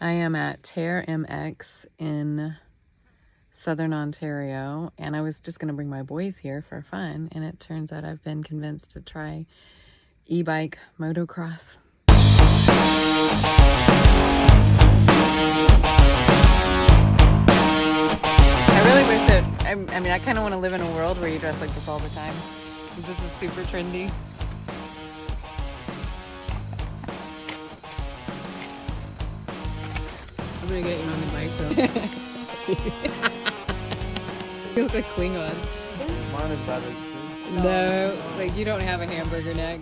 I am at Tear MX in Southern Ontario, and I was just going to bring my boys here for fun, and it turns out I've been convinced to try e-bike motocross. I really wish that, I mean, I kind of want to live in a world where you dress like this all the time. This is super trendy. I'm gonna get you on the bike though. You look like Klingon. Smart about it. No, like you don't have a hamburger neck.